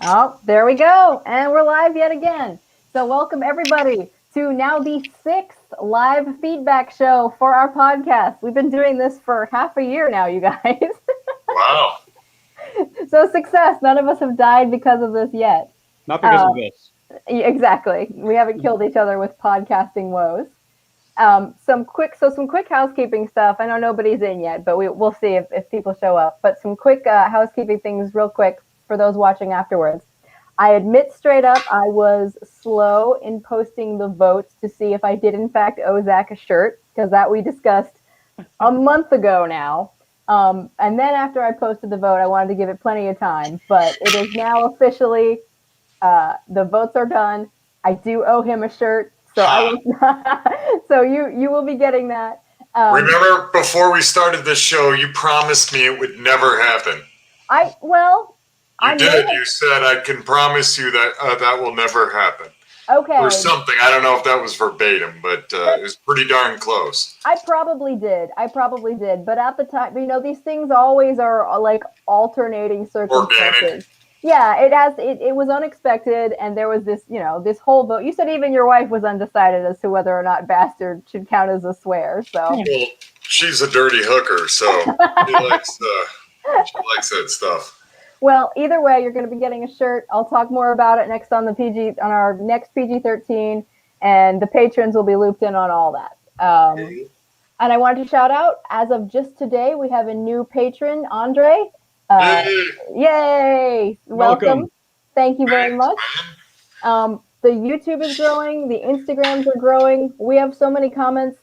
Oh, there we go. And we're live yet again. So, welcome everybody to now the 6th live feedback show for our podcast. We've been doing this for half a year now, you guys. Wow. So, success. None of us have died because of this yet. Not because of this. Exactly. We haven't killed each other with podcasting woes. Some quick housekeeping stuff. I know nobody's in yet, but we'll see if people show up. But some quick housekeeping things real quick for those watching afterwards. I admit straight up, I was slow in posting the votes to see if I did in fact owe Zach a shirt, because that we discussed a month ago now. And then after I posted the vote, I wanted to give it plenty of time. But it is now officially, the votes are done. I do owe him a shirt. So so you will be getting that. Remember, before we started this show, you promised me it would never happen. You did. You said I can promise you that that will never happen. Okay. Or something. I don't know if that was verbatim, but it was pretty darn close. I probably did. But at the time, these things always are like alternating circumstances. Organic. Yeah, it was unexpected, and there was this whole vote. You said even your wife was undecided as to whether or not bastard should count as a swear. So well, she's a dirty hooker, so she likes that stuff. Well, either way, you're going to be getting a shirt. I'll talk more about it next on our next PG-13, and the patrons will be looped in on all that. And I wanted to shout out, as of just today, we have a new patron, Andre. Yay! Welcome. Thank you very much. The YouTube is growing. The Instagrams are growing. We have so many comments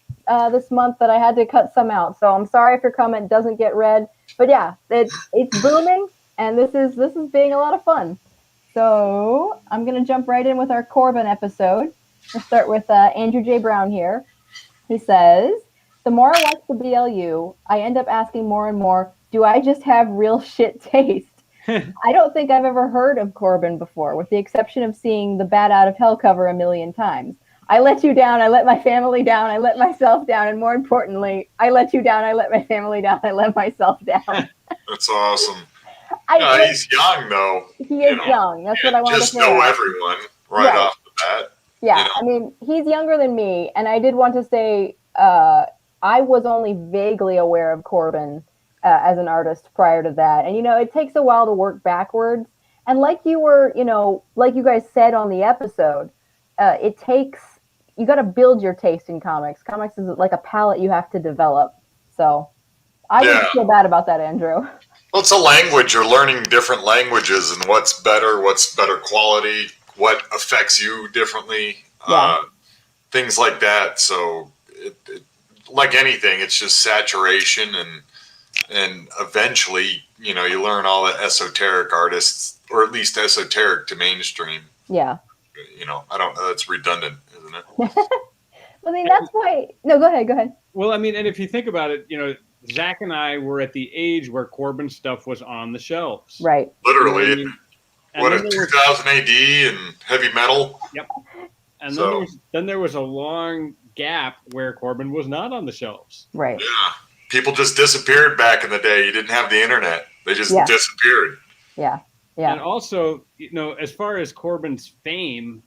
this month that I had to cut some out. So I'm sorry if your comment doesn't get read. But yeah, it's booming, and this is being a lot of fun. So I'm going to jump right in with our Corbin episode. We'll start with Andrew J. Brown here. He says, the more I watch the BLU, I end up asking more and more, do I just have real shit taste? I don't think I've ever heard of Corbin before, with the exception of seeing the Bat Out of Hell cover a million times. I let you down, I let my family down, I let myself down, and more importantly, I let you down, I let my family down, I let myself down. That's awesome. He's young, though. He is young. That's what I wanted to say. Just know everyone right off the bat. Yeah, I mean, he's younger than me, and I did want to say I was only vaguely aware of Corbin as an artist prior to that. And, it takes a while to work backwards. And like you guys said on the episode, you got to build your taste in comics. Comics is like a palette you have to develop. So I didn't feel bad about that, Andrew. Well, it's a language. You're learning different languages and what's better quality, what affects you differently, things like that. So like anything, it's just saturation and eventually, you learn all the esoteric artists, or at least esoteric to mainstream. Yeah. I don't know. That's redundant, isn't it? I mean, that's why. No, go ahead. Well, I mean, and if you think about it, Zach and I were at the age where Corbin stuff was on the shelves. Right. Literally. What, 2000 AD and heavy metal? Yep. And then there was a long gap where Corbin was not on the shelves. Right. Yeah. People just disappeared back in the day. You didn't have the internet. They just disappeared. Yeah. And also, as far as Corbin's fame,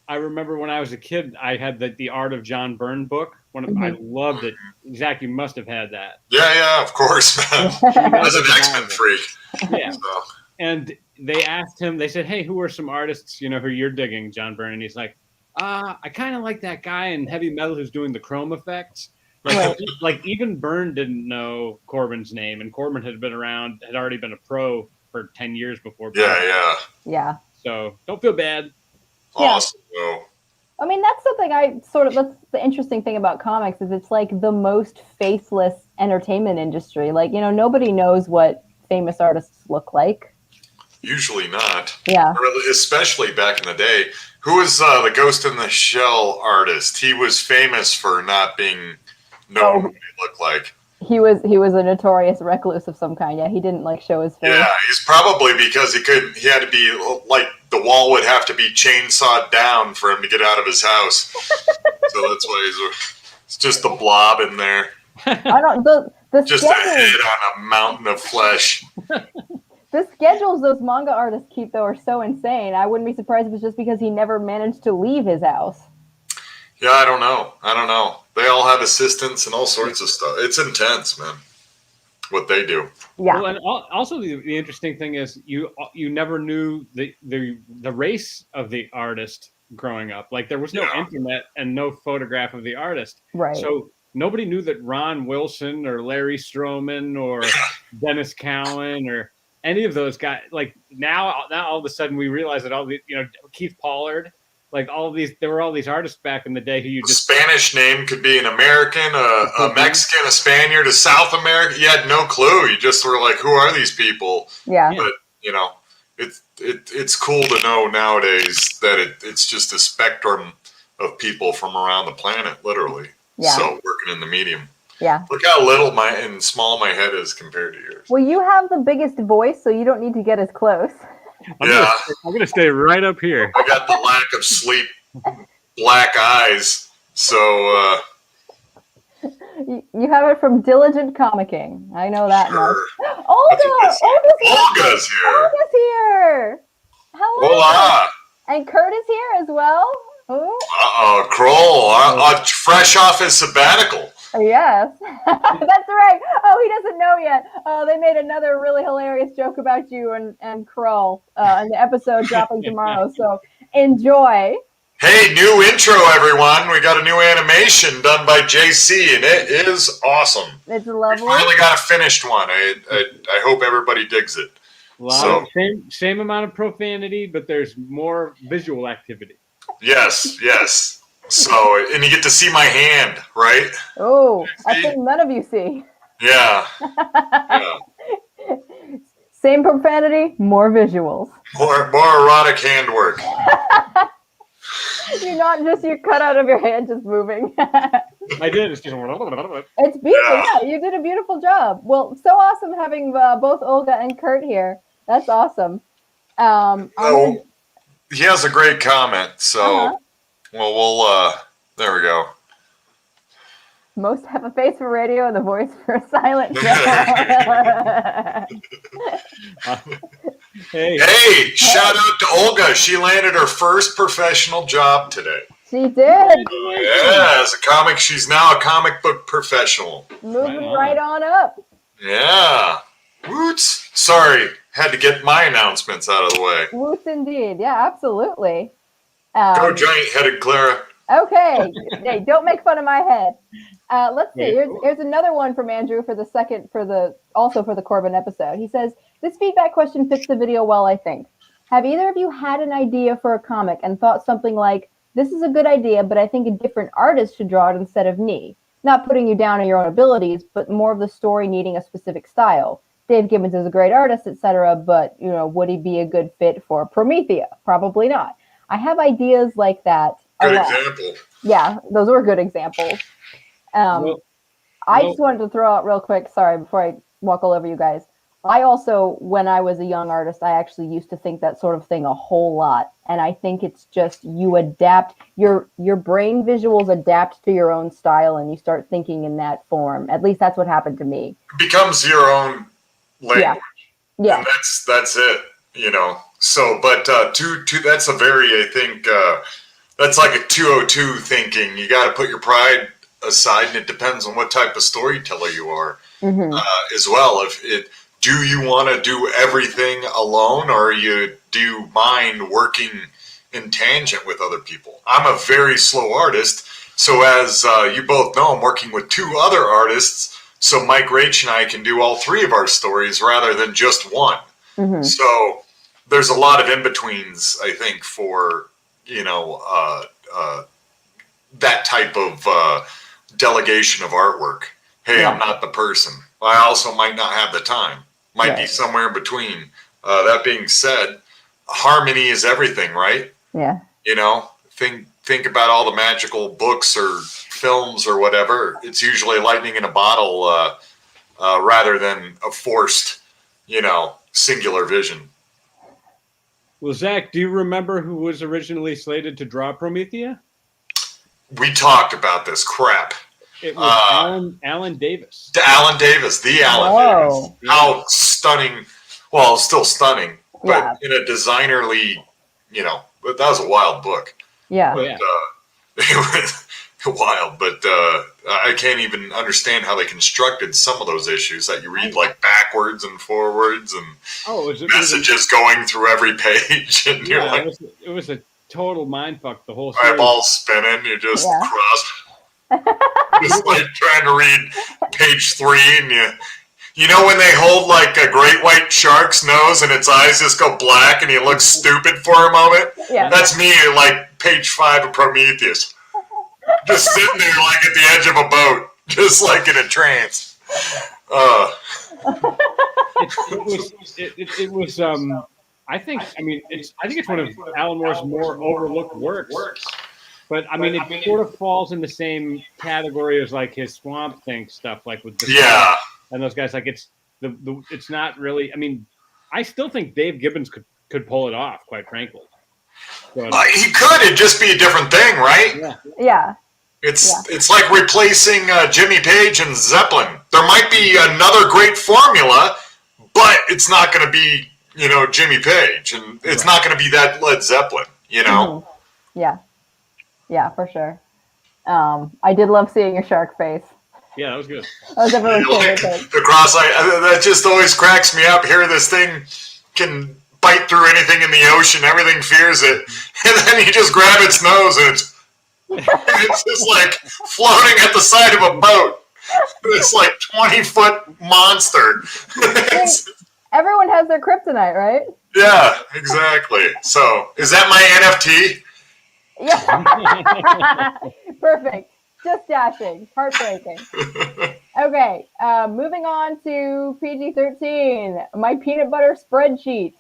I remember when I was a kid, I had the Art of John Byrne book. I loved it. Zach, you must have had that. Yeah, of course. As an X-Men freak. Yeah. So. And they asked him, they said, hey, who are some artists, who you're digging, John Byrne? And he's like, I kind of like that guy in heavy metal who's doing the chrome effects. Like even Byrne didn't know Corbin's name, and Corbin had already been a pro for 10 years before. Yeah. So don't feel bad. Awesome. Yeah. I mean, that's something that's the interesting thing about comics is it's like the most faceless entertainment industry. Like, nobody knows what famous artists look like. Usually not. Yeah. Especially back in the day. Who was the Ghost in the Shell artist? He was famous for not being known what he looked like. He was a notorious recluse of some kind. Yeah, he didn't show his face. Yeah, he's probably because he had to be the wall would have to be chainsawed down for him to get out of his house. So that's why it's just a blob in there. I don't just a head on a mountain of flesh. The The schedules those manga artists keep, though, are so insane. I wouldn't be surprised if it's just because he never managed to leave his house. Yeah, I don't know. They all have assistants and all sorts of stuff. It's intense, man, what they do. Yeah. Well, and also the interesting thing is you never knew the race of the artist growing up. Like there was no internet and no photograph of the artist. Right. So nobody knew that Ron Wilson or Larry Stroman or Dennis Cowan or any of those guys. Like now all of a sudden we realize that all the Keith Pollard. Like there were all these artists back in the day who you just Spanish name could be an American, a Mexican, a Spaniard, a South American. You had no clue. You just were like, who are these people? Yeah. But it's cool to know nowadays that it's just a spectrum of people from around the planet, literally. Yeah. So working in the medium. Yeah. Look how little and small my head is compared to yours. Well, you have the biggest voice, so you don't need to get as close. I'm gonna stay right up here. I got the lack of sleep, black eyes, so You have it from Diligent Comicking. I know that much. sure. Olga's here. Olga's here. Hello. Hola. And Kurt is here as well. Oh. Kroll, fresh off his sabbatical. Yes, that's right. Oh, he doesn't know yet. They made another really hilarious joke about you and Kroll in the episode dropping tomorrow. So enjoy. Hey, new intro, everyone. We got a new animation done by JC, and it is awesome. It's lovely. We finally got a finished one. I hope everybody digs it. Same amount of profanity, but there's more visual activity. Yes. So, and you get to see my hand, right? Oh, I think none of you see. Yeah. Same profanity, more visuals. More erotic handwork. You're not just your cutout of your hand just moving. I did. It's just... It's beautiful. Yeah, you did a beautiful job. Well, so awesome having both Olga and Kurt here. That's awesome. He has a great comment, so we'll there we go. Most have a face for radio and the voice for a silent show. Hey, shout out to Olga. She landed her first professional job today. She did. Yeah, as a comic, she's now a comic book professional. Moving right on up. Yeah. Woots. Sorry, had to get my announcements out of the way. Woots indeed. Yeah, absolutely. Go giant-headed Clara. Okay. Hey, don't make fun of my head. Let's see. Here's another one from Andrew for the Corbin episode. He says, this feedback question fits the video well, I think. Have either of you had an idea for a comic and thought something like, this is a good idea, but I think a different artist should draw it instead of me? Not putting you down on your own abilities, but more of the story needing a specific style. Dave Gibbons is a great artist, etc., but, would he be a good fit for Promethea? Probably not. I have ideas like that. Good example. Yeah, those were good examples. I just wanted to throw out real quick, sorry, before I walk all over you guys. I also, when I was a young artist, I actually used to think that sort of thing a whole lot. And I think it's just you adapt, your brain visuals adapt to your own style and you start thinking in that form. At least that's what happened to me. It becomes your own language. Yeah. And that's it, So, but that's a very, I think, that's like a 202 thinking. You got to put your pride aside, and it depends on what type of storyteller you are as well. Do you want to do everything alone, or do you mind working in tangent with other people? I'm a very slow artist, so as you both know, I'm working with two other artists, so Mike Rach and I can do all three of our stories rather than just one. So there's a lot of in-betweens, I think, for that type of delegation of artwork. Hey, I'm not the person. I also might not have the time. Might be somewhere in between. That being said, harmony is everything, right? Yeah. Think about all the magical books or films or whatever. It's usually lightning in a bottle rather than a forced, singular vision. Well, Zach, do you remember who was originally slated to draw Promethea? We talked about this crap. It was Alan Davis. Alan Davis. How stunning. Well, it's still stunning, but Yeah. in a designerly, but that was a wild book. Yeah. Oh, yeah. It was wild, but I can't even understand how they constructed some of those issues that you read like backwards and forwards and messages going through every page, and you're like, it was a total mindfuck. The whole series. eyeballs spinning. You're just just like trying to read page 3, and you know when they hold like a great white shark's nose and its eyes just go black and he looks stupid for a moment? Yeah. That's me at like page 5 of Prometheus. Just sitting there like at the edge of a boat, just like in a trance. It was I think it's one of Alan Moore's more overlooked works. But I mean, it sort of falls in the same category as like his Swamp Thing stuff, like with the and those guys. Like it's it's not really. I mean, I still think Dave Gibbons could pull it off, quite frankly. But, he could. It'd just be a different thing, right? Yeah. It's like replacing Jimmy Page and Zeppelin. There might be another great formula, but it's not going to be Jimmy Page, and it's not going to be that Led Zeppelin. Mm-hmm. Yeah, for sure. I did love seeing your shark face. Yeah, that was good. That was a really favorite thing. The cross-eye, that just always cracks me up. Here, this thing can bite through anything in the ocean. Everything fears it. And then you just grab its nose, and it's just like floating at the side of a boat. It's like 20-foot monster. Everyone has their kryptonite, right? Yeah, exactly. So, is that my NFT? Yeah. Perfect. Just dashing. Heartbreaking. Okay. Moving on to PG-13. My peanut butter spreadsheet.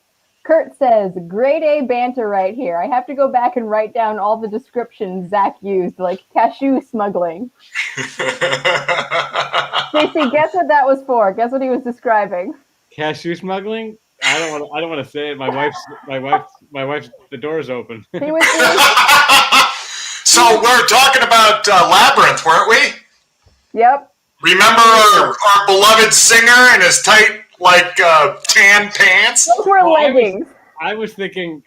Kurt says, grade A banter right here. I have to go back and write down all the descriptions Zach used, like cashew smuggling. Stacey, guess what that was for? Guess what he was describing? Cashew smuggling? I don't want to say it. My wife's. The door's open. He was So we're talking about Labyrinth, weren't we? Yep. Remember our beloved singer and his tight, like tan pants? Those were leggings. I was thinking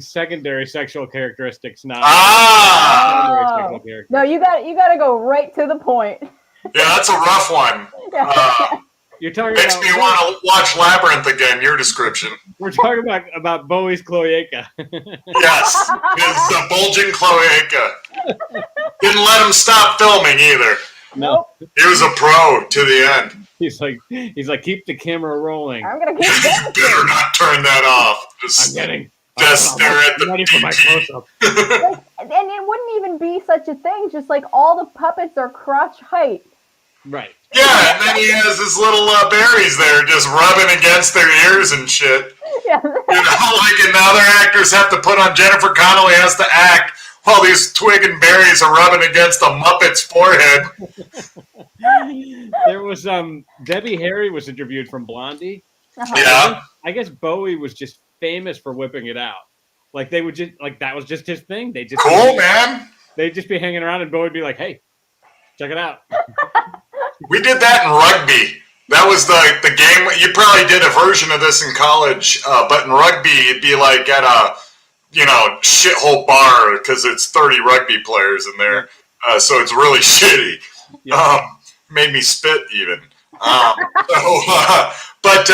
secondary sexual characteristics, not Ah. primary sexual characteristics. No, you got to go right to the point. Yeah, that's a rough one. You're talking Makes about. me want to watch Labyrinth again. Your description. We're talking about Bowie's cloaca. Yes, it's a bulging cloaca. Didn't let him stop filming either. No, He was a pro to the end. he's like keep the camera rolling. I'm gonna keep You going. better not turn that off. I'm getting. Just stare at the I'm ready for my PT. close-up. And it wouldn't even be such a thing. Just like all the puppets are crotch height. Right. Yeah, and then he has his little berries there just rubbing against their ears and shit. Yeah. Like, and other actors have to put on, Jennifer Connelly has to act while these twig and berries are rubbing against a Muppet's forehead. There was Debbie Harry was interviewed from Blondie. Uh-huh. Yeah. I guess Bowie was just famous for whipping it out. Like they would just that was just his thing. They just Cool, man. They'd just be hanging around and Bowie would be like, "Hey, check it out." We did that in rugby. That was the game. You probably did a version of this in college, but in rugby, it'd be like at a shithole bar because it's 30 rugby players in there, so it's really shitty. Yeah. Made me spit even. But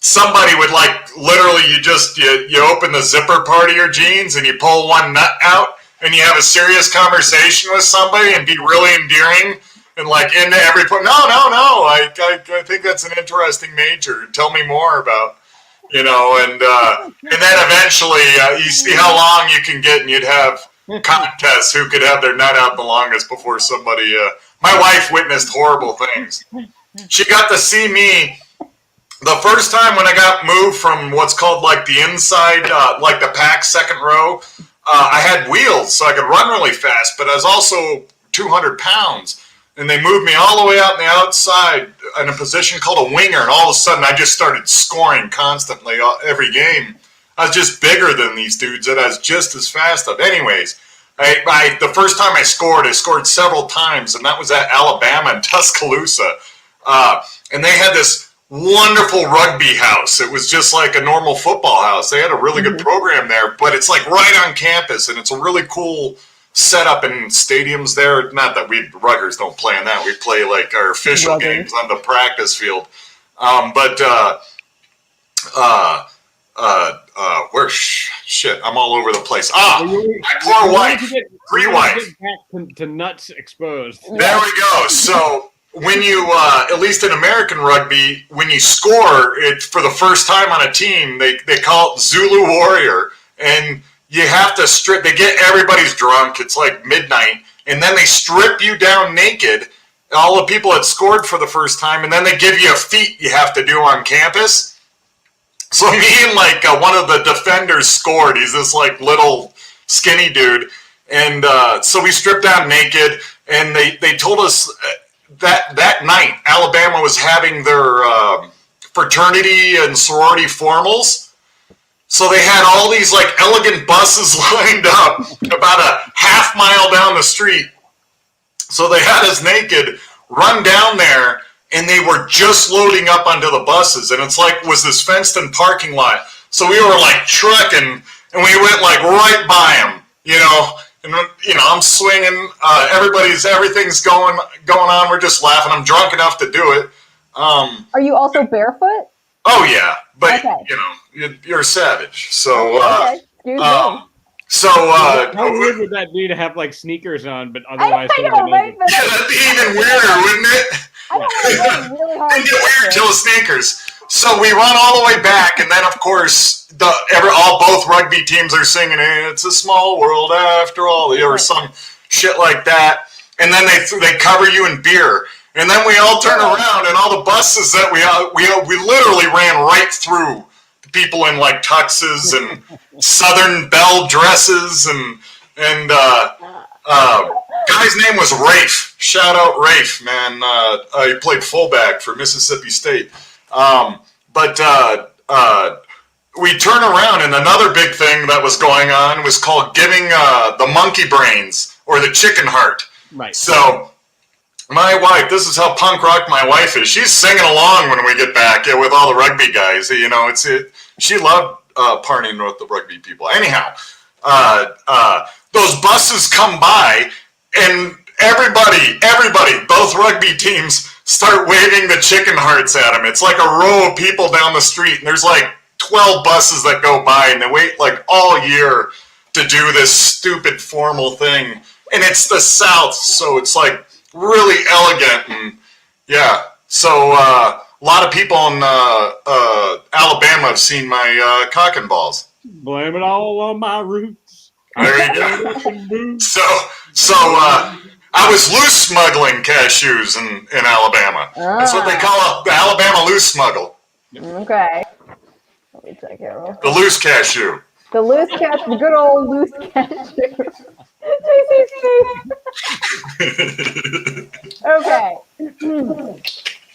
somebody would literally you open the zipper part of your jeans and you pull one nut out and you have a serious conversation with somebody and be really endearing and into every point. No. I think that's an interesting major. Tell me more about, and then eventually you see how long you can get and you'd have contests who could have their nut out the longest before somebody. My wife witnessed horrible things. She got to see me the first time when I got moved from what's called the inside, the pack second row. I had wheels, so I could run really fast, but I was also 200 pounds. And they moved me all the way out on the outside in a position called a winger, and all of a sudden I just started scoring constantly every game. I was just bigger than these dudes, and I was just as fast. Anyways, the first time I scored several times, and that was at Alabama in Tuscaloosa. And they had this wonderful rugby house. It was just like a normal football house. They had a really good program there, but it's like right on campus, and it's a really cool setup in stadiums there. Not that we Ruggers don't play in that. We play like our official games on the practice field. Where shit? I'm all over the place. My poor wife, pre-wife. To nuts exposed. There we go. So when you, at least in American rugby, when you score it for the first time on a team, they call it Zulu Warrior, and you have to strip. They get everybody's drunk. It's like midnight, and then they strip you down naked. All the people that scored for the first time, and then they give you a feat you have to do on campus. So me and like one of the defenders scored. He's this like little skinny dude, and so we stripped down naked, and they told us that night Alabama was having their fraternity and sorority formals. So they had all these like elegant buses lined up about a half mile down the street. So they had us naked, run down there, and they were just loading up onto the buses. And it's like, was this fenced-in parking lot. So we were like trucking, and we went like right by them, you know. And, you know, I'm swinging, everything's going on. We're just laughing. I'm drunk enough to do it. Are you also barefoot? Oh, yeah. But, okay. You know, you're a savage. So, okay. Excuse me. So, how weird would that be to have like sneakers on, but otherwise? I know, right? Yeah, that'd be even weirder, wouldn't it? I don't want to run really hard. It'd get weird till the sneakers. So we run all the way back, and then of course both rugby teams are singing "It's a Small World After All," or some shit like that. And then they cover you in beer, and then we all turn around, and all the buses that we literally ran right through the people in like tuxes and Southern belle dresses, and guy's name was Rafe. Shout out Rafe, man. He played fullback for Mississippi State. We turn around, and another big thing that was going on was called giving the monkey brains or the chicken heart. Right. So my wife, this is how punk rock my wife is. She's singing along when we get back with all the rugby guys. You know, she loved partying with the rugby people. Anyhow, those buses come by, and everybody, both rugby teams start waving the chicken hearts at them. It's like a row of people down the street, and there's like 12 buses that go by, and they wait like all year to do this stupid formal thing. And it's the South, so it's like really elegant, and yeah. So a lot of people in Alabama have seen my cock and balls. Blame it all on my roots. There you go. So I was loose smuggling cashews in Alabama. That's what they call the Alabama loose smuggle. Okay. Let me check here. The loose cashew. The loose cashew, the good old loose cashew. Okay. There you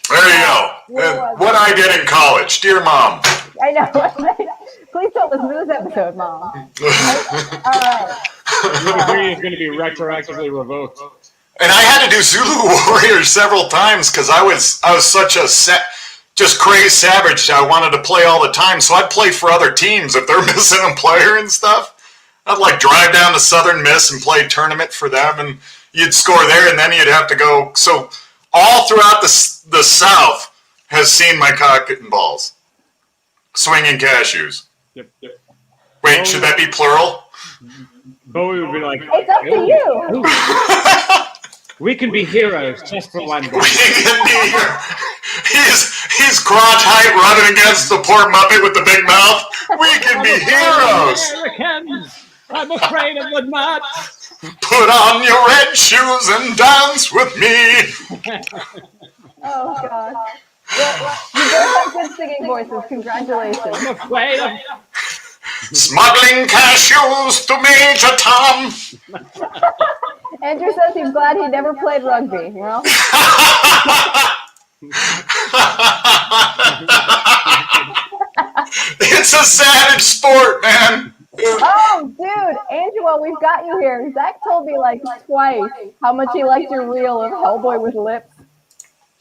go. What I did in college. Dear Mom. I know. Please don't listen to this episode, Mom. All right. Your degree is going to be retroactively revoked. And I had to do Zulu Warrior several times because I was such a just crazy savage. I wanted to play all the time, so I'd play for other teams if they're missing a player and stuff. I'd like drive down to Southern Miss and play a tournament for them, and you'd score there, and then you'd have to go. So all throughout the South has seen my cock and balls swinging cashews. Yep. Wait, should that be plural? Bowie would be like, it's up to you. We can be heroes just for one day. We can be here. He's crotch height running against the poor Muppet with the big mouth. We can be heroes. Americans, I'm afraid of the mud. Put on your red shoes and dance with me. Oh, God. Well, you both have good singing voices. Congratulations. I'm afraid of... Smuggling cashews to Major Tom. Andrew says he's glad he never played rugby, you know? It's a savage sport, man. Oh, dude, Angela, we've got you here. Zach told me like twice how much he liked your reel of Hellboy with lips.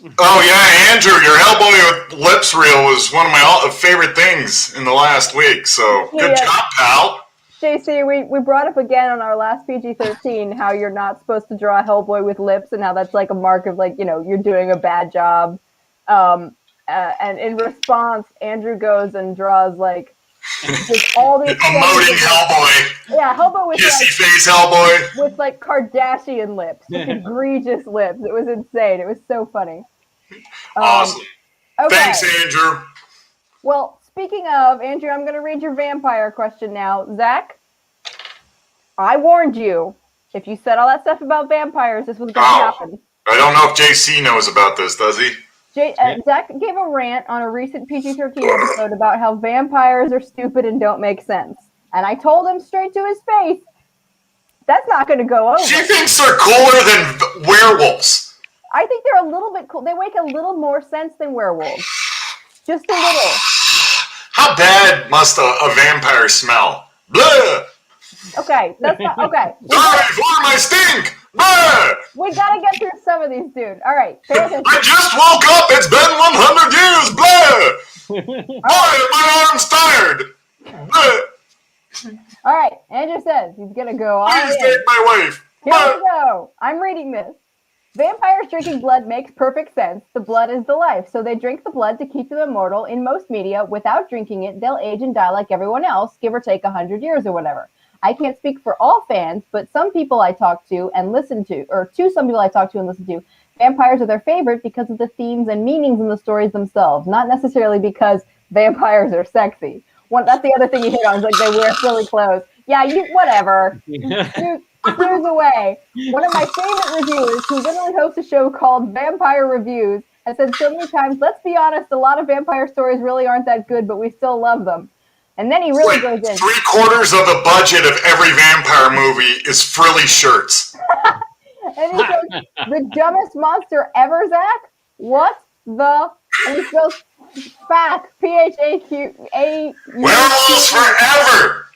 Oh yeah, Andrew, your Hellboy with lips reel was one of my favorite things in the last week. So good job, pal. JC, we brought up again on our last PG-13 how you're not supposed to draw a Hellboy with lips and how that's like a mark of like, you're doing a bad job. And in response, Andrew goes and draws like just all these emoting Hellboy. Yeah, Hellboy with kissy face Hellboy with like Kardashian lips, like egregious lips. It was insane. It was so funny. Awesome. Okay. Thanks, Andrew. Well, speaking of, Andrew, I'm going to read your vampire question now. Zach, I warned you. If you said all that stuff about vampires, this was going to happen. I don't know if JC knows about this, does he? Zach gave a rant on a recent PG-13 episode about how vampires are stupid and don't make sense. And I told him straight to his face, that's not going to go over. She thinks they're cooler than werewolves. I think they're a little bit cool. They make a little more sense than werewolves. Just a little. How bad must a vampire smell? Blah! Okay, that's not, okay. Sorry for my stink! Blah! We gotta get through some of these, dude. All right, pay attention. I just woke up. It's been 100 years. Blah! Boy, my arm's tired. Blah! All right, Andrew says he's gonna go all Please in. take my wife. Here we go. I'm reading this. Vampires drinking blood makes perfect sense. The blood is the life, so they drink the blood to keep them immortal. In most media, without drinking it, they'll age and die like everyone else, give or take 100 years or whatever. I can't speak for all fans, but some people I talk to and listen to, or to some people I talk to and listen to, vampires are their favorite because of the themes and meanings in the stories themselves, not necessarily because vampires are sexy. That's the other thing you hit on, is like they wear frilly clothes. Yeah, whatever. Screws away. One of my favorite reviewers, who literally hosts a show called Vampire Reviews, has said so many times, let's be honest, a lot of vampire stories really aren't that good, but we still love them. And then he really goes in. 3/4 of the budget of every vampire movie is frilly shirts. And he says, the dumbest monster ever, Zach? What the? And he spells Phaq, P-H-A-Q-A. Werewolves forever!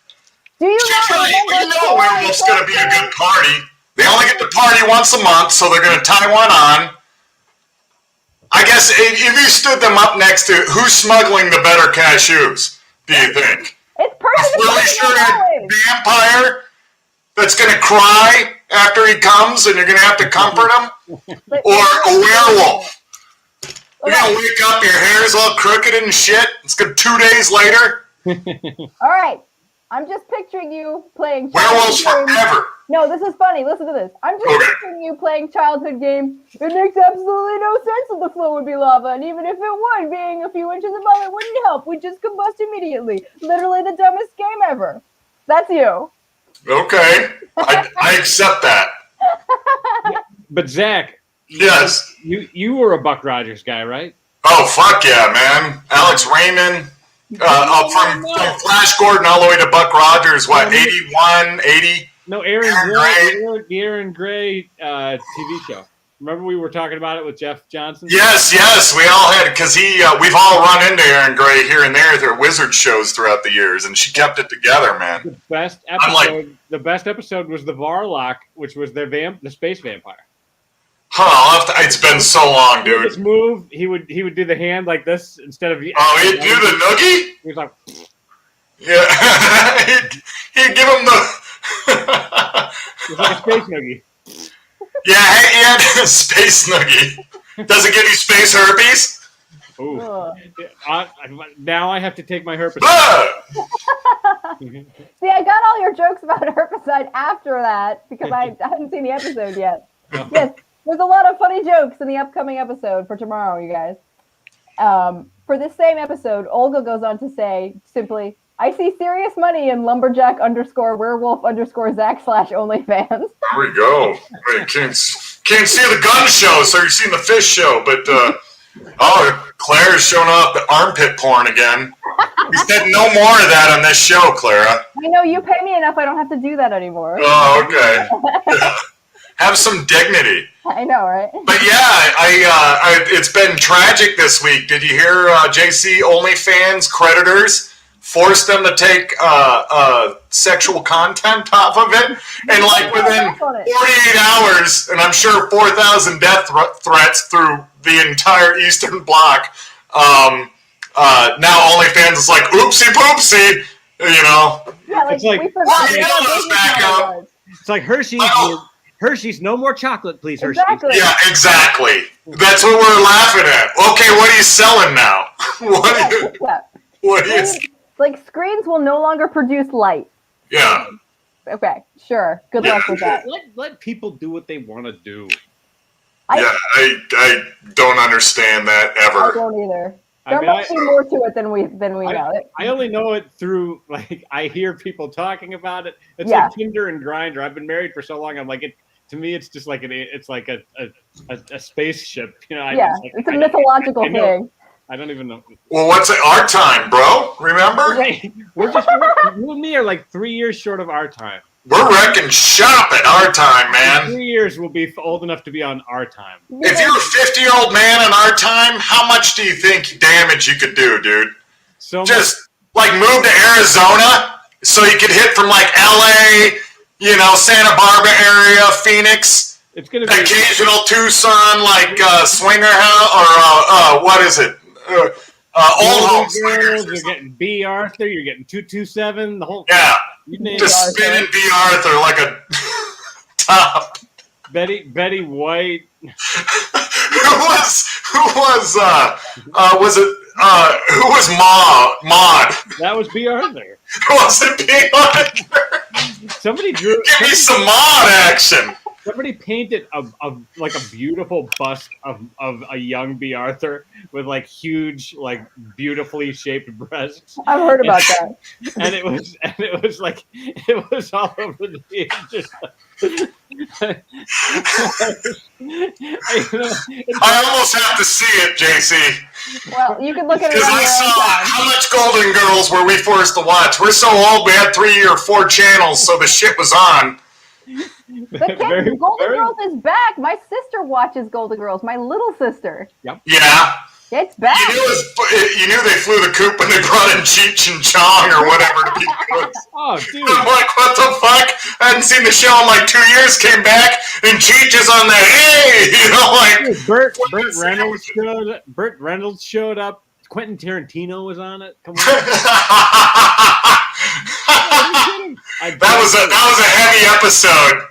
Do you know werewolves gonna be a good party. They only get to party once a month, so they're gonna tie one on. I guess if you stood them up next to who's smuggling the better cashews, do you think? It's perfect. A really sure vampire that's gonna cry after he comes and you're gonna have to comfort him? Or a werewolf? You're gonna wake up, your hair's all crooked and shit. It's gonna 2 days later. All right. I'm just picturing you playing werewolves forever. No, this is funny. Listen to this. I'm just picturing you playing childhood game. It makes absolutely no sense that the flow would be lava, and even if it would, being a few inches above it wouldn't help. We'd just combust immediately. Literally the dumbest game ever. That's you. Okay. I accept that. But Zach. Yes. You were a Buck Rogers guy, right? Oh, fuck yeah, man. Alex Raymond. From Flash Gordon all the way to Buck Rogers, what, 81, 80? No, the Aaron Gray TV show. Remember we were talking about it with Jeff Johnson? Yes, we all had, because we've all run into Aaron Gray here and there at their Wizard shows throughout the years, and she kept it together, man. The best episode was the Varlock, which was the space vampire. It's been so long, dude. This move, he would do the hand like this instead of. Oh, he'd do the noogie? He was like. Yeah, he'd give him the. It's like a space noogie. Yeah, he had a space noogie. Does it give you space herpes? Ooh. Now I have to take my herpes. See, I got all your jokes about herpeside after that because I hadn't seen the episode yet. No. Yes. There's a lot of funny jokes in the upcoming episode for tomorrow, you guys. For this same episode, Olga goes on to say simply, I see serious money in lumberjack_werewolf_Zach/OnlyFans. There we go. Can't see the gun show, so you've seen the fish show, but Claire's showing off the armpit porn again. We said no more of that on this show, Clara. I know, you pay me enough, I don't have to do that anymore. Oh, okay. Have some dignity. I know, right? But yeah, it's been tragic this week. Did you hear JC OnlyFans creditors forced them to take sexual content off of it? And like within 48 hours, and I'm sure 4,000 death threats through the entire Eastern Bloc. Now OnlyFans is like, oopsie poopsie, you know. Yeah, like, It's like- we forgot Yeah, what our let's business back model up. was. It's like Hershey's. Well- Hershey's, no more chocolate, please, Hershey's. Exactly. Yeah, exactly. That's what we're laughing at. Okay, what are you selling now? Yeah. What is? Screens- like screens will no longer produce light. Yeah. Okay, sure. Good luck with that. Let people do what they want to do. Yeah, I don't understand that I ever. don't either. I There mean, must be more to it than we know. I only know it through, like, I hear people talking about it. It's Yeah. like Tinder and Grindr. I've been married for so long. I'm like, to me, it's just like it's like a spaceship. You know, Yeah, it's a mythological I know. thing. I don't even know. Well, what's it? Our time, bro? Remember? Wait, you and me are like 3 years short of our time. We're wrecking shop at our time, man. 3 years will be old enough to be on our time. If you're a 50-year-old man in our time, how much do you think damage you could do, dude? So much. Just like move to Arizona so you could hit from like LA, you know, Santa Barbara area, Phoenix, It's gonna be occasional Tucson, like Swinger House, or what is it? Old Home Golden Swingers. Girls. You're getting B. Arthur. You're getting 227. The whole Yeah, you name just it. spinning B. Arthur like a top. Betty White. Who was Maud? That was B. Arthur. Was it B. Arthur? Somebody drew. Give me some Maud action. Somebody painted a like a beautiful bust of a young B. Arthur with like huge, like beautifully shaped breasts, I've heard about that. and it was like it was all over the internet. I almost have to see it, JC, Well, you can look at it because on I your saw own time. how much Golden Girls were we forced to watch. We're so old, we had 3 or 4 channels, so the shit was on. The kids, Golden Girls is back. My sister watches Golden Girls. My little sister. Yeah. It's back. You knew they flew the coop when they brought in Cheech and Chong or whatever to be cooks. Oh, dude. I'm like, what the fuck? I hadn't seen the show in like 2 years, came back, and Cheech is on there. Hey! You know, like... Burt Reynolds showed up. Quentin Tarantino was on it. Come on. That was a heavy episode.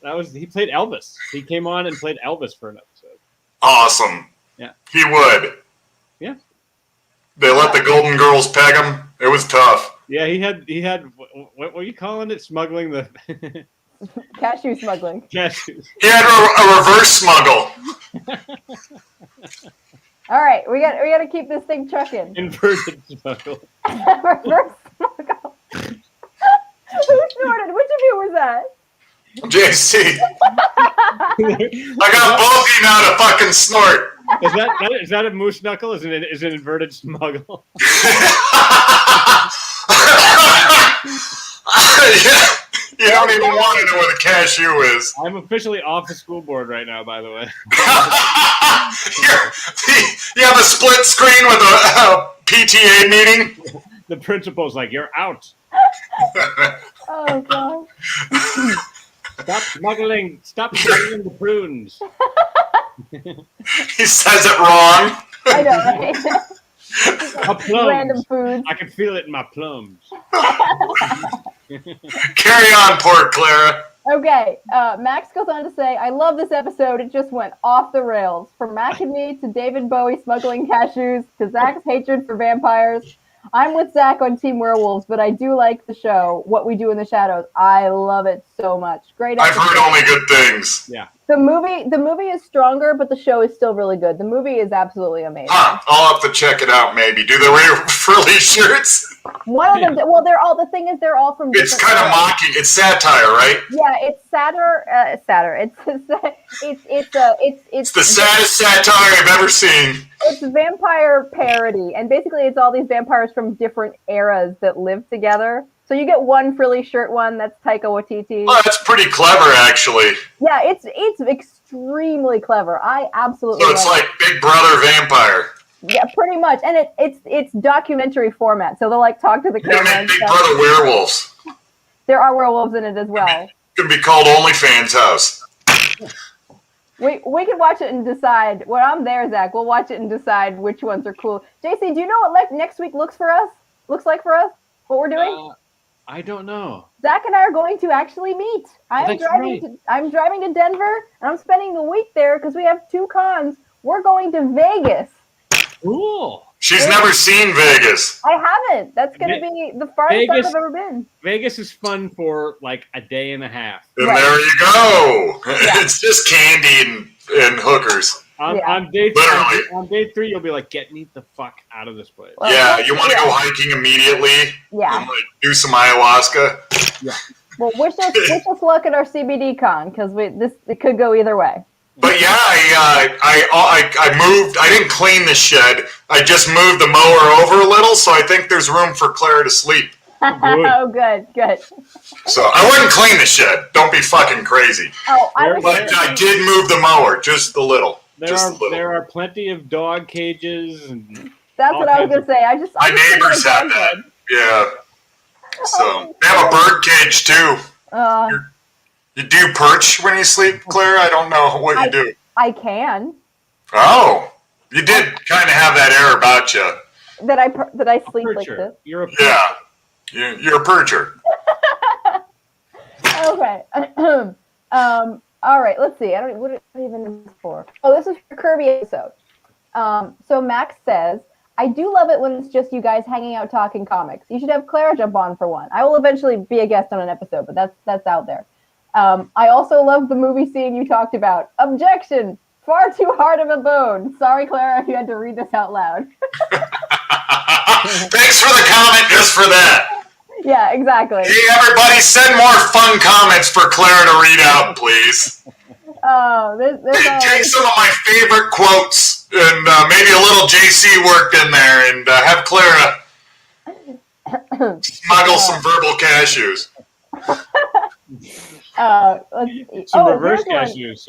That was he played Elvis. He came on and played Elvis for an episode. Awesome. Yeah. He would. Yeah. They let the Golden Girls peg him. It was tough. Yeah, he had what were you calling it? Smuggling the Cashew smuggling. cashews. He had a reverse smuggle. All right, we got to keep this thing chucking. Inverted smuggle. Reverse smuggle. Who snorted? Which of you was that? JC. I got both of you now to fucking snort. Is that a moose knuckle? Is it an inverted smuggle? Yeah. You don't even want to know where the cashew is. I'm officially off the school board right now, by the way. You have a split screen with a PTA meeting. The principal's like, "You're out. Oh god. Stop smuggling the prunes." He says it wrong. I know, right? My plums. Random foods. I can feel it in my plums. Carry on, poor Clara. Okay, Max goes on to say, I love this episode. It just went off the rails. From Mac and me to David Bowie smuggling cashews to Zach's hatred for vampires. I'm with Zach on Team Werewolves, but I do like the show, What We Do in the Shadows. I love it so much. Great I've episode. heard only good things. Yeah. The movie is stronger, but the show is still really good. The movie is absolutely amazing. Huh, I'll have to check it out maybe. Do they wear frilly shirts? One of them, well, the thing is they're all from It's different kind of eras. mocking. It's satire, right? Yeah, it's sadder. It's the saddest satire I've ever seen. It's vampire parody, and basically it's all these vampires from different eras that live together. So you get one frilly shirt one, that's Taika Waititi. Well, that's pretty clever, actually. Yeah, it's extremely clever. I absolutely So it's love like Big Brother Vampire. it. Yeah, pretty much. And it's documentary format, so they'll like talk to the You're gonna camera make and Big stuff. Brother werewolves. There are werewolves in it as well. It's gonna be called OnlyFans House. We can watch it and decide. When I'm there, Zach, we'll watch it and decide which ones are cool. JC, do you know what next week looks like for us? What we're doing? I don't know. Zach and I are going to actually meet. I'm driving to Denver, and I'm spending the week there because we have 2 cons. We're going to Vegas. Cool. She's never seen Vegas. I haven't. That's going to be the farthest I've ever been. Vegas is fun for like a day and a half. And there you go. Yeah. It's just candy and hookers. On day 3, you'll be like, get me the fuck out of this place. Well, yeah, you want to go hiking immediately? Yeah. And, like, do some ayahuasca? Yeah. Well, wish us luck at our CBD con, because it could go either way. But yeah, I moved. I didn't clean the shed. I just moved the mower over a little, so I think there's room for Claire to sleep. Oh, good. So I wouldn't clean the shed. Don't be fucking crazy. Oh, but I did move the mower just a little. There are plenty of dog cages and. That's what I was gonna say. My neighbors have that. Yeah. So they have a bird cage too. You do perch when you sleep, Claire? I don't know what you do. I can. Oh, you did kind of have that air about you. That I sleep like this. You're a percher. Yeah, you're a percher. Okay. All right. Let's see. What even is this for? Oh, this is for Kirby episode. So Max says, I do love it when it's just you guys hanging out talking comics. You should have Clara jump on for one. I will eventually be a guest on an episode, but that's out there. I also love the movie scene you talked about. Objection! Far too hard of a bone. Sorry, Clara, if you had to read this out loud. Thanks for the comment just for that. Yeah, exactly. Hey, everybody, send more fun comments for Clara to read out, please. Oh, Take some of my favorite quotes and maybe a little JC worked in there and have Clara smuggle some verbal cashews. Some reverse cashews.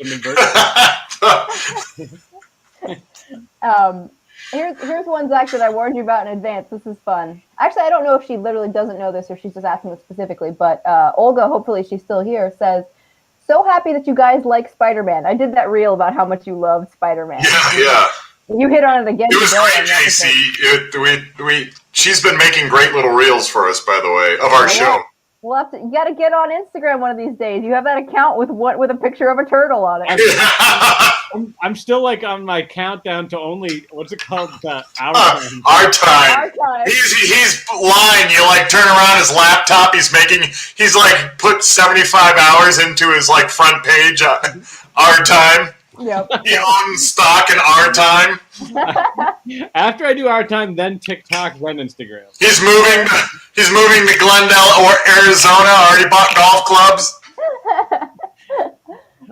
Here's one, Zach, that I warned you about in advance. This is fun. Actually, I don't know if she literally doesn't know this or she's just asking this specifically, but Olga, hopefully she's still here, says, so happy that you guys like Spider-Man. I did that reel about how much you loved Spider-Man. Yeah. You hit on it again. It was great, JC. She's been making great little reels for us, by the way, of our show. We'll you got to get on Instagram one of these days. You have that account with a picture of a turtle on it. I'm still like on my countdown to only what's it called? Our time. Our time. He's lying. You like turn around his laptop. He's like put 75 hours into his like front page. Our time. Yep. He owns stock in Our Time. After I do Our Time, then TikTok, then Instagram. He's moving to Glendale or Arizona. Already bought golf clubs.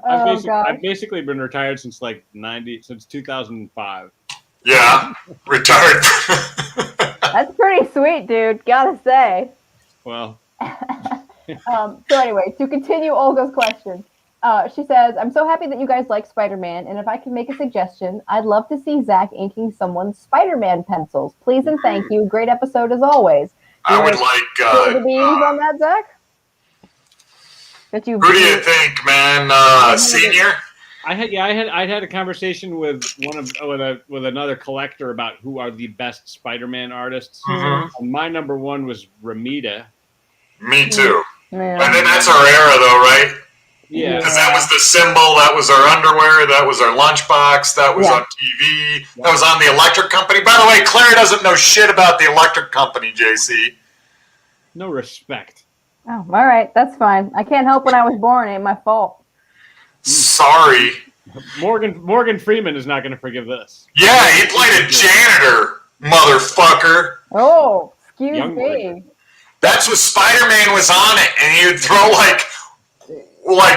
I've basically been retired since since 2005. Yeah, retired. That's pretty sweet, dude. Gotta say. Well. So anyway, to continue Olga's question. She says, I'm so happy that you guys like Spider-Man, and if I can make a suggestion, I'd love to see Zach inking someone's Spider-Man pencils. Please and thank you. Great episode as always. I would like the beans on that, Zach? Who do you think, man? Senior? I had a conversation with another collector about who are the best Spider-Man artists. Mm-hmm. And my number one was Ramita. Me too. Yeah. And then that's our era, though, right? Yeah. Because that was the symbol, that was our underwear, that was our lunchbox, that was on TV, that was on the electric company. By the way, Claire doesn't know shit about the electric company, JC. No respect. Oh, all right. That's fine. I can't help when I was born. It ain't my fault. Sorry. Morgan Freeman is not going to forgive this. Yeah, he played a janitor, motherfucker. Oh, excuse me. That's what Spider-Man was on it, and he would throw like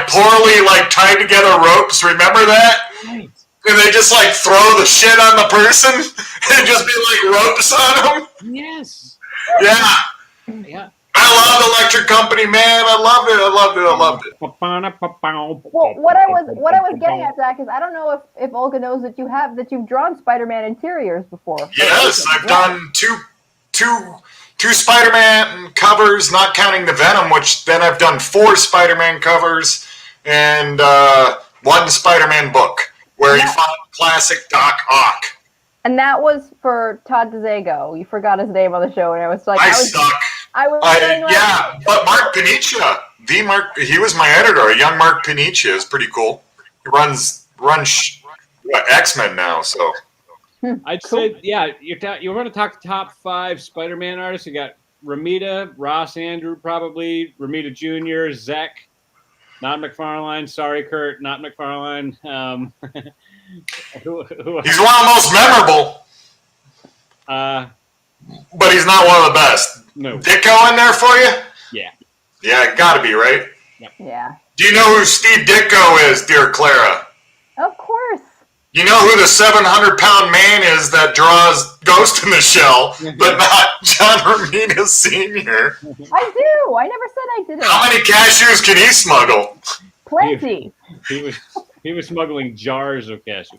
poorly tied together ropes. Remember that? Right. And they just throw the shit on the person and just be ropes on them. Yes. Yeah. I love Electric Company, man. I loved it. Well, what I was getting at, Zach, is I don't know if Olga knows that you've drawn Spider-Man interiors before. Yes, I've done two Spider-Man covers, not counting the Venom, which then I've done 4 Spider-Man covers, and One Spider-Man book where he fought classic Doc Ock. And that was for Todd DeZago. You forgot his name on the show, and I was like, I suck. saying, like, Yeah, but Mark Panicia, he was my editor. A young Mark Panicia is pretty cool. He runs X-Men now, so. I'd Cool. say, yeah, you're going to talk top 5 Spider-Man artists. You got Romita, Ross Andrew, probably Romita Jr., Zek, not McFarlane. Sorry, Kurt, not McFarlane. Who He's one of the most memorable, but he's not one of the best. No. Ditko in there for you? Yeah. Yeah, gotta be, right? yeah, Do you know who Steve Ditko is, dear Clara? of course. You know who the 700-pound man is that draws Ghost in the Shell, but not John Romita Sr.? I do. I never said I didn't. How many cashews can he smuggle? Plenty. He was smuggling jars of cashew.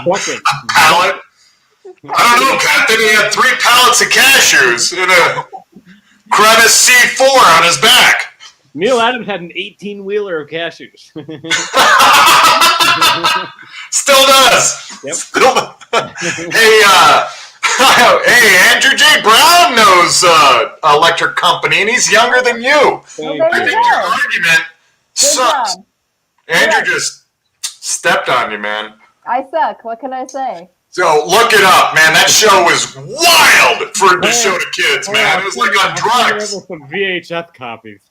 Bucket. Pallet? I don't know, Captain. He had 3 pallets of cashews in a Crevice C4 on his back. Neil Adams had an 18-wheeler of cashews. Still does. Yep. Still does. Hey, hey, Andrew J. Brown knows Electric Company, and he's younger than you. Thank Well, I there think you your go. argument Good sucks. job. Andrew Yeah. just stepped on you, man. I suck. What can I say? So look it up, man. That show was wild for to show to kids, man. It was like on drugs. Some VHF copies.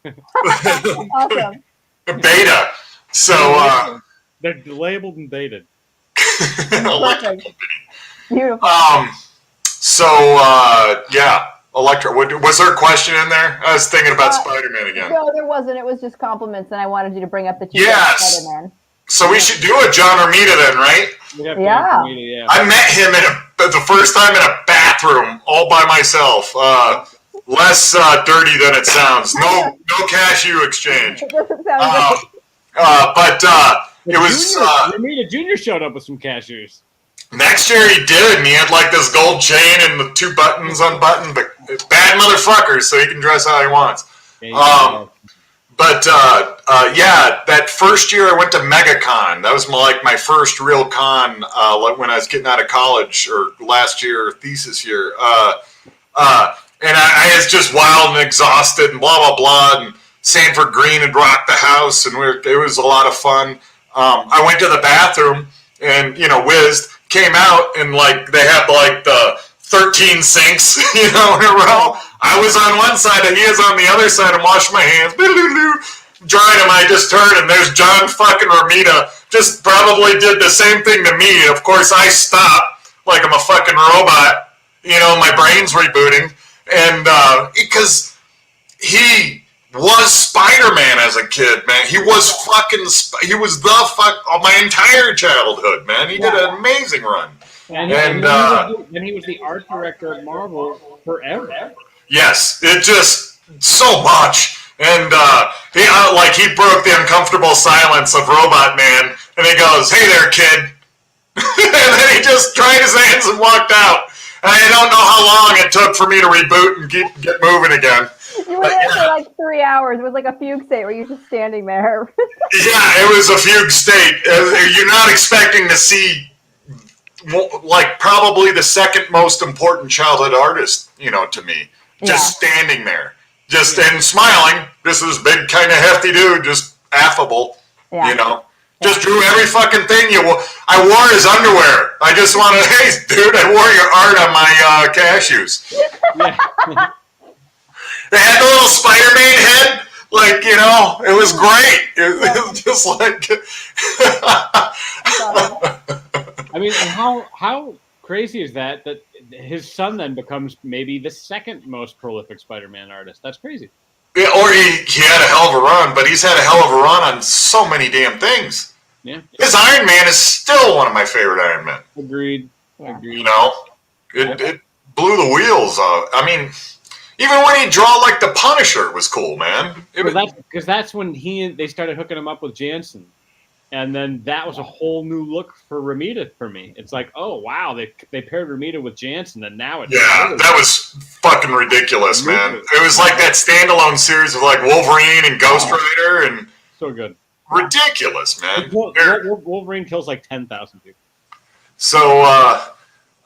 Awesome. Beta. So, They're labeled and dated. Perfect. Beautiful. Yeah, Electra. Was there a question in there? I was thinking about Spider-Man again. No, there wasn't. It was just compliments, and I wanted you to bring up the two Yes. Spider-Man. So we should do a John Romita then, right? We have Yeah. yeah. I met him the first time in a bathroom, all by myself. Less dirty than it sounds. No cashew exchange. It doesn't sound good. But it was Romita Jr. showed up with some cashews. next year he did, and he had like this gold chain and the 2 buttons unbuttoned. But bad motherfucker, so he can dress how he wants. But yeah, that first year I went to MegaCon. That was my first real con when I was getting out of college, or last year, thesis year. And I was just wild and exhausted and blah, blah, blah. And Sanford Green had rocked the house, and it was a lot of fun. I went to the bathroom and, whizzed, came out, and they had the 13 sinks, in a row. I was on one side and he was on the other side and washed my hands. Drying them, I just turned and there's John fucking Romita. Just probably did the same thing to me. Of course, I stopped like I'm a fucking robot. My brain's rebooting. And because he was Spider-Man as a kid, man. He was my entire childhood, man. He did an amazing run. And he was the art director at Marvel forever. Yes, it just so much. And he broke the uncomfortable silence of Robot Man, and he goes, "Hey there, kid." And then he just dried his hands and walked out. And I don't know how long it took for me to reboot and get moving again. You were there for 3 hours. It was like a fugue state where you're just standing there. Yeah, it was a fugue state. You're not expecting to see probably the second most important childhood artist, to me. Just standing there. And smiling. This is big, kind of hefty dude, just affable, Just drew every fucking thing I wore his underwear. I just wanted, hey, dude, I wore your art on my cashews. Yeah. They had the little Spider-Man head. It was great. It was just I mean, and how crazy is that his son then becomes maybe the second most prolific Spider-Man artist? That's crazy. Yeah, or he had a hell of a run, but he's had a hell of a run on so many damn things. Yeah. His Iron Man is still one of my favorite Iron Men. Agreed. Yeah. Agreed. It blew the wheels off. I mean, even when he draw the Punisher was cool, man. Because that's when they started hooking him up with Jansen. And then that was a whole new look for Ramita for me. It's like, oh wow, they paired Ramita with Jansen, and now it's Yeah, that was fucking ridiculous, man. It was like that standalone series of like Wolverine and Ghost Rider, and so good. Ridiculous, man. Wolverine kills like 10,000 people. So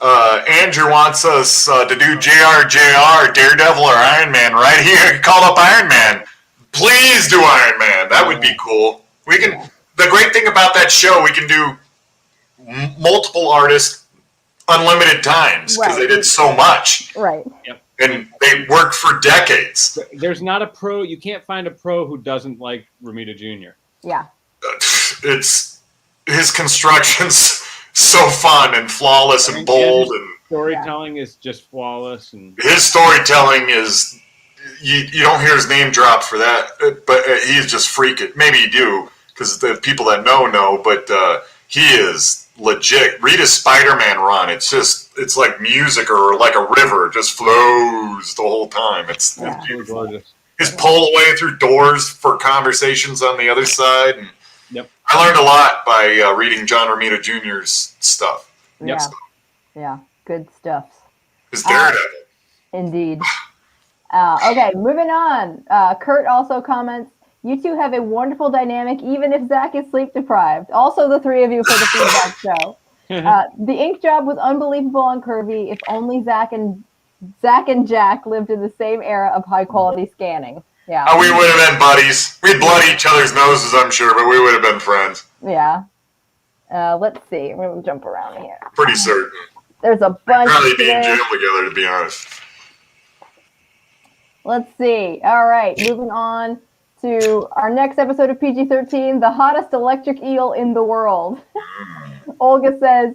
Andrew wants us to do JRJR, Daredevil or Iron Man right here. Call up Iron Man. Please do Iron Man. That would be cool. We can. The great thing about that show, we can do multiple artists, unlimited times because they did so much. Right. Yep. And they worked for decades. There's not a pro. You can't find a pro who doesn't like Ramita Jr. Yeah. It's his construction's so fun and flawless and bold, and storytelling is just flawless. And his storytelling is you don't hear his name drop for that, but he's just freaking. Maybe you do because the people that know, but he is legit. Read his Spider-Man run. It's like music or like a river. It just flows the whole time. It's beautiful. His pull away through doors for conversations on the other side. And yep. I learned a lot by reading John Romita Jr.'s stuff. Yeah. Yeah. Good stuff. His Daredevil. Indeed. Okay, moving on. Kurt also comments, you two have a wonderful dynamic, even if Zach is sleep deprived. Also, the three of you for the feedback show. The ink job was unbelievable on Curvy. If only Zach and Jack lived in the same era of high quality scanning. Yeah. We would have been buddies. We'd blood each other's noses, I'm sure, but we would have been friends. Yeah. Let's see. We're going to jump around here. Pretty certain. There's a bunch. Probably be in jail together, to be honest. Let's see. All right, moving on to our next episode of PG-13, the hottest electric eel in the world. Olga says,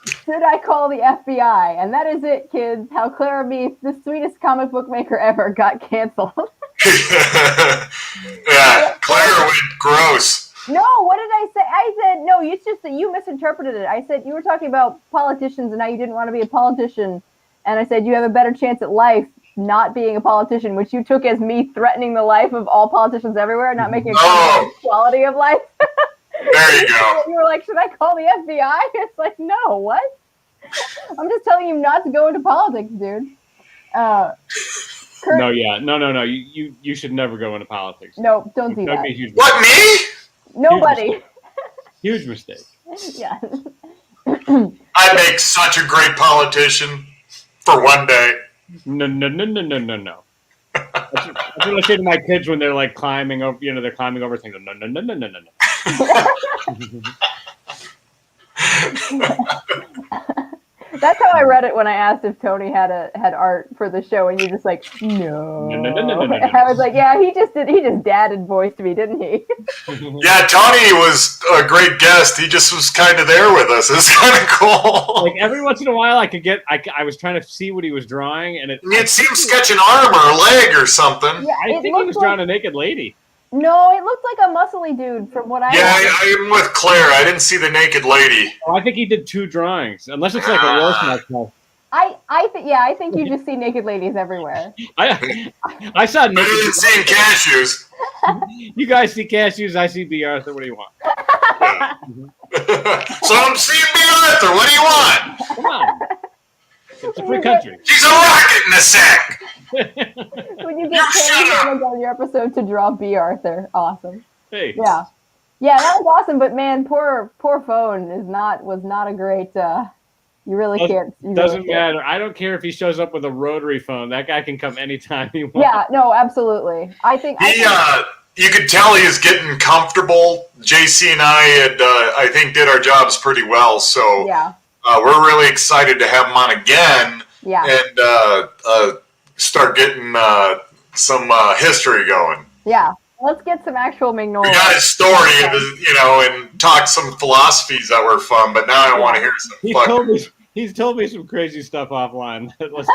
should I call the FBI? And that is it, kids. How Clara Meath, the sweetest comic book maker ever, got canceled. Yeah, Clara went gross. No, what did I say? I said, no, it's just that you misinterpreted it. I said you were talking about politicians and how you didn't want to be a politician. And I said you have a better chance at life not being a politician, which you took as me threatening the life of all politicians everywhere, not making a quality of life. There you go. You were like, should I call the FBI? It's like, no, what? I'm just telling you not to go into politics, dude. Kurt, no. You should never go into politics. No, don't do that. What, me? Nobody. Huge mistake. Yeah. I'd make such a great politician for one day. No. That's what I say to my kids when they're like climbing over, they're climbing over things. No. That's how I read it when I asked if Tony had art for the show, and you're just like, no. I was like, yeah, he just dad and voiced me, didn't he? Yeah, Tony was a great guest. He just was kind of there with us. It's kind of cool. Like every once in a while, I was trying to see what he was drawing, and it seemed sketch an arm or a leg or something. Yeah, I think he was drawing a naked lady. No, it looked like a muscly dude from what I. Yeah, I'm with Claire. I didn't see the naked lady. Oh, I think he did 2 drawings, unless it's like a Rorschach. I think you just see naked ladies everywhere. I saw naked. I didn't see cashews. You guys see cashews. I see B. Arthur. What do you want? Yeah. So I'm seeing B. Arthur. What do you want? Come on. It's a free country. She's a rocket in a sack. When you get Tony on your episode to draw B. Arthur, awesome. Hey. Yeah, that was awesome. But man, poor phone was not a great. You really can't. Doesn't matter. I don't care if he shows up with a rotary phone. That guy can come anytime he wants. Yeah, no, absolutely. I think you could tell he is getting comfortable. JC and I did our jobs pretty well. So yeah. We're really excited to have him on again. Yeah. And start getting some history going. Yeah. Let's get some actual Mignola. We got his story, and talk some philosophies that were fun, but now I want to hear some He's told me some crazy stuff offline. Let's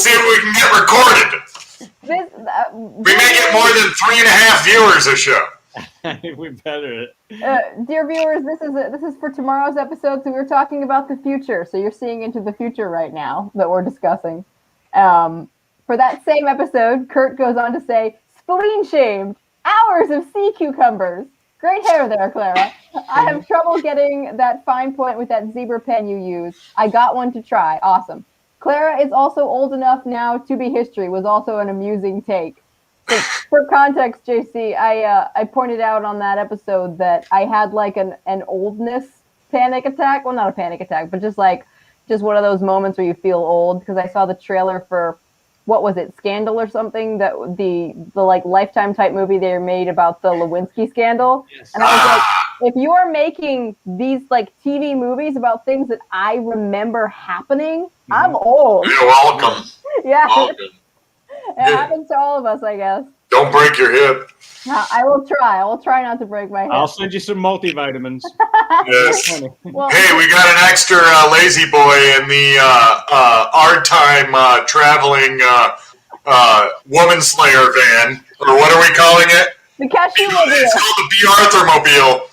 see if we can get recorded. We may get more than 3.5 viewers a show. We better. Dear viewers, this is for tomorrow's episode. So we're talking about the future. So you're seeing into the future right now that we're discussing. For that same episode, Kurt goes on to say, spleen shamed, hours of sea cucumbers. Great hair there, Clara. I have trouble getting that fine point with that zebra pen you use. I got one to try. Awesome. Clara is also old enough now to be history was also an amusing take. So for context, JC, I pointed out on that episode that I had like an oldness panic attack. Well, not a panic attack, but just one of those moments where you feel old because I saw the trailer for what was it, Scandal or something, that the like Lifetime type movie they made about the Lewinsky scandal. Yes. And I was like, if you are making these like TV movies about things that I remember happening, I'm old. You're welcome. Yeah, Welcome. it happens to all of us, I guess. Don't break your hip. I will try. I will try not to break my hip. I'll send you some multivitamins. Yes. Well, Hey, we got an extra lazy boy in the our time traveling woman slayer van, or what are we calling it? the cashew mobile. It's called the B. Arthur Mobile.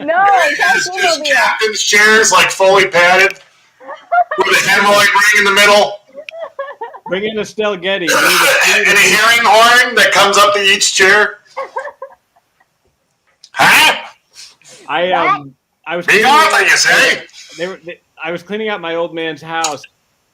No, It's cashew just mobile. captain's chairs, like fully padded, with a hemorrhoid ring in the middle, Bring in Estelle Getty. and a hearing horn that comes up to each chair. Huh? I was B. Arthur, you say? I was cleaning out my old man's house,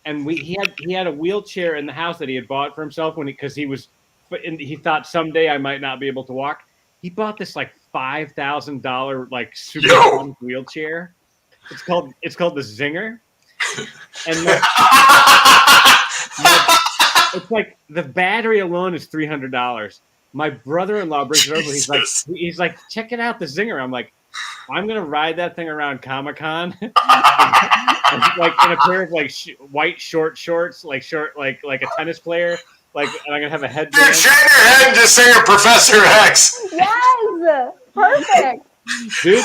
and he had a wheelchair in the house that he had bought for himself because he thought someday I might not be able to walk. He bought this like $5,000 like super long wheelchair. It's called the Zinger, and it's like the battery alone is $300. My brother-in-law brings it over. He's like, check it out, the Zinger. I'm like, I'm gonna ride that thing around Comic-Con, like in a pair of like white short shorts, like a tennis player. Like, and I'm gonna have a headband. Dude, shave your head and just say you're Professor X. Yes, perfect. Dude,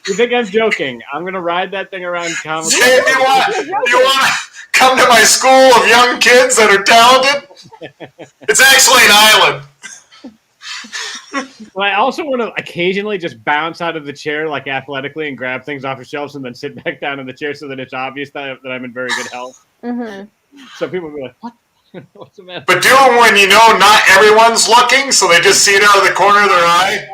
you think I'm joking? I'm gonna ride that thing around Comic-Con. Say, do you want to come to my school of young kids that are talented? It's actually an island. But I also want to occasionally just bounce out of the chair, like athletically, and grab things off the shelves, and then sit back down in the chair so that it's obvious that I'm in very good health. Mm-hmm. So people will be like, "What? What's the matter?" But do it when you know not everyone's looking, so they just see it out of the corner of their eye,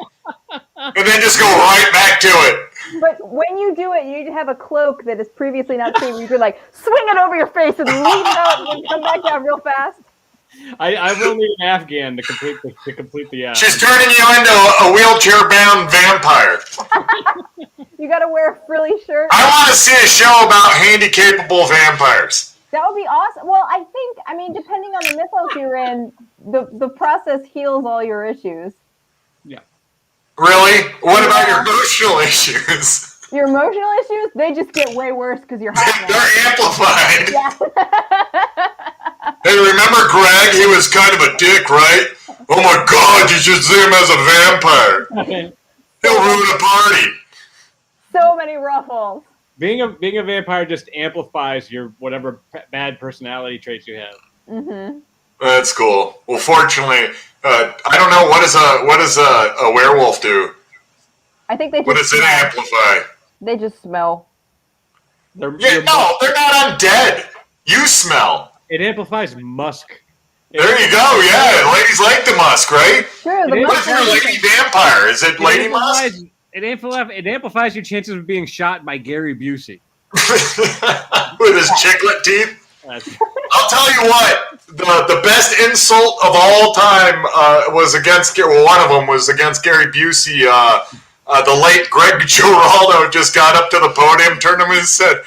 and then just go right back to it. But when you do it, you need to have a cloak that is previously not seen. You could like swing it over your face and leave it up and come back down real fast. I will need an Afghan to complete the. She's turning you into a wheelchair-bound vampire. You got to wear a frilly shirt. I want to see a show about handy-capable vampires. That would be awesome. Well, I mean, depending on the mythos you're in, the process heals all your issues. Yeah. Really? What about your emotional issues? Your emotional issues, they just get way worse because you're hot now. They're amplified. Yeah. Hey, remember Greg? He was kind of a dick, right? Oh my God, you should see him as a vampire. He'll ruin a party. So many ruffles. Being a vampire just amplifies your whatever bad personality traits you have. Mm-hmm. That's cool. Well, fortunately, I don't know what does a werewolf do. I think they just What does it smell. amplify? They just smell. Yeah, no, they're not undead. You smell. It amplifies musk. There you go. Yeah, ladies like the musk, right? Sure, the It is. What if you're a lady vampire? Is it lady musk? It amplifies your chances of being shot by Gary Busey. With his chiclet teeth? That's- I'll tell you what, the best insult of all time was against, well, one of them was against Gary Busey. The late Greg Giraldo just got up to the podium, turned to him and said,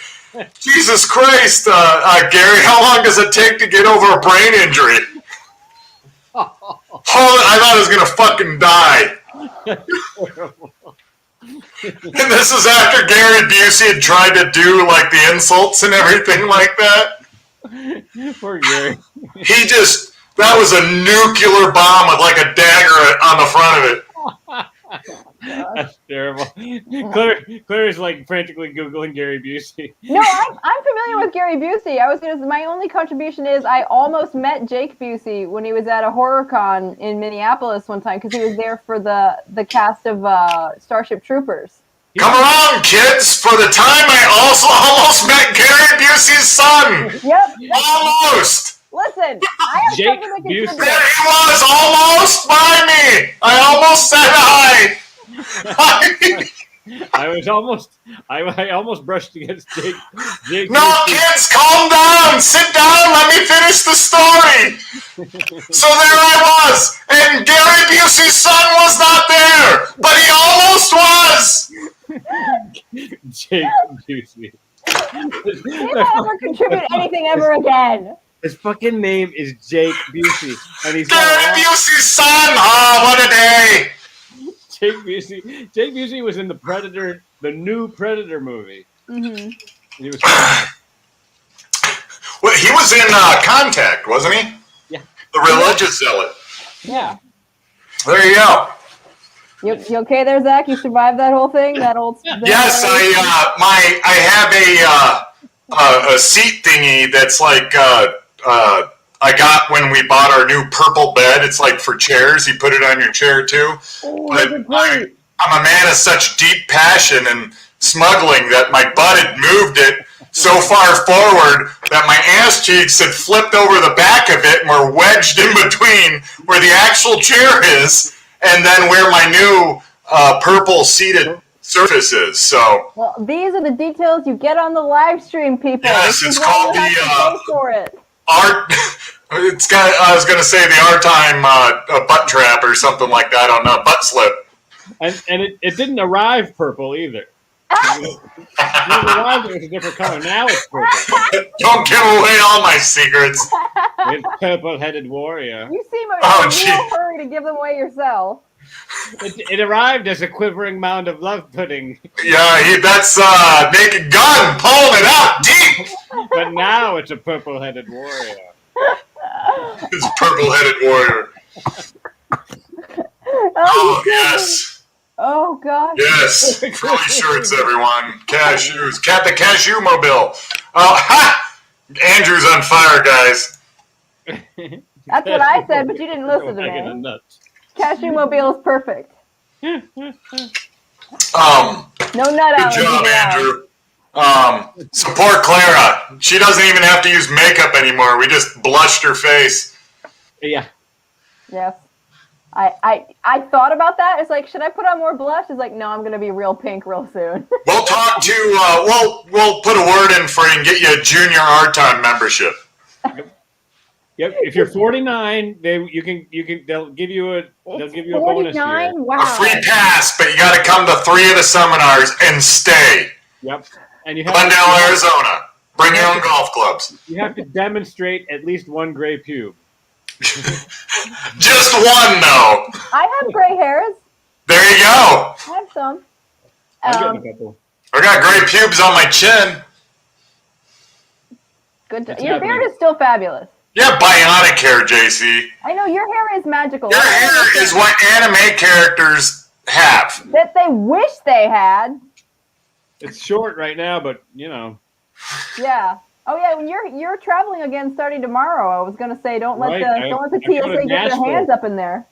Jesus Christ, Gary, how long does it take to get over a brain injury? I thought I was going to fucking die. And this is after Gary Busey had tried to do like the insults and everything like that. Poor Gary. That was a nuclear bomb with like a dagger on the front of it. That's terrible. Claire's like frantically Googling Gary Busey. No, I'm familiar with Gary Busey. My only contribution is I almost met Jake Busey when he was at a horror con in Minneapolis one time because he was there for the cast of Starship Troopers. Come around, kids. For the time I also almost met Gary Busey's son. Yep. Almost. Listen, I have Jake something to Busey. contribute. There he was, almost by me. I almost said hi. I was almost, I almost brushed against Jake. No, kids, calm down. Sit down. Let me finish the story. So there I was, and Gary Busey's son was not there, but he almost was. Jake Busey. He won't ever contribute anything ever again. His fucking name is Jake Busey, and he's Gary Busey's son. Ah, what a day. Jake Busey was in the Predator, the new Predator movie. Mm-hmm. He was. Well, he was in Contact, wasn't he? Yeah. The religious zealot. Yeah. There you go. You okay there, Zach? You survived that whole thing? That old. Yes, I have a seat thingy that's like I got when we bought our new purple bed. It's like for chairs. You put it on your chair too. Oh, But those are great. I'm a man of such deep passion and smuggling that my butt had moved it so far forward that my ass cheeks had flipped over the back of it and were wedged in between where the actual chair is and then where my new purple seated surface is. So Well, these are the details you get on the live stream, people. Yes, This is it's why called you have the, to pay for it. art. It's got. I was gonna say the art time a butt trap or something like that. I don't know, butt slip. And it didn't arrive purple either. It arrived, it was a different color. Now it's purple. Don't give away all my secrets. It's purple-headed warrior. You seem in Oh, a real gee. hurry to give them away yourself. It arrived as a quivering mound of love pudding, Yeah, that's Naked Gun pulling it out deep. but now it's a purple-headed warrior. This purple-headed warrior. Oh yes, Oh gosh. yes. Frilly shirts, everyone. Cashews. The cashew mobile. Oh, ha! Andrew's on fire, guys. That's what I said, but you didn't listen to Wagon of me. nuts. Cashew Mobile is perfect. No nut Good allergy job, allowed. Andrew. Support Clara. She doesn't even have to use makeup anymore. We just blushed her face. Yeah. Yes. I thought about that. It's like, should I put on more blush? It's like, no, I'm gonna be real pink real soon. We'll talk to. We'll put a word in for you and get you a junior art time membership. Yep. If you're 49, they'll give you a bonus year. 49? A Wow. free pass, but you got to come to 3 of the seminars and stay. Yep. And you have Glendale, Arizona. Bring your own golf clubs. You have to demonstrate at least one gray pube. Just one, though. I have gray hairs. There you go. I have some. I'm getting a couple. I got gray pubes on my chin. Good. It's Your happening. beard is still fabulous. Yeah, bionic hair, JC. I know your hair is magical. Your hair is what anime characters have. that they wish they had. It's short right now, but you know. Yeah. Oh yeah. When you're traveling again starting tomorrow, I was gonna say don't let Right. the I go to TSA get their Nashville. hands up in there.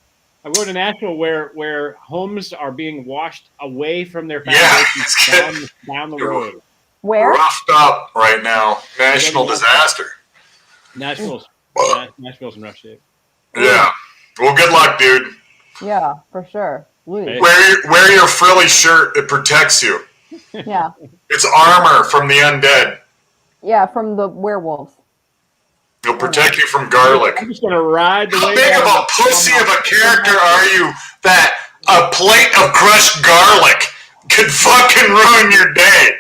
I go to Nashville where homes are being washed away from their Yeah, foundations down the road. Where? Roughed up right now. National disaster. Nashville's in rough shape. Yeah. Well, good luck, dude. Yeah, for sure. Ooh. Hey. Wear your frilly shirt. It protects you. Yeah. It's armor from the undead. Yeah, from the werewolves. It'll protect you from garlic. I'm just gonna ride the How way big of down. a pussy of a character are you that a plate of crushed garlic could fucking ruin your day?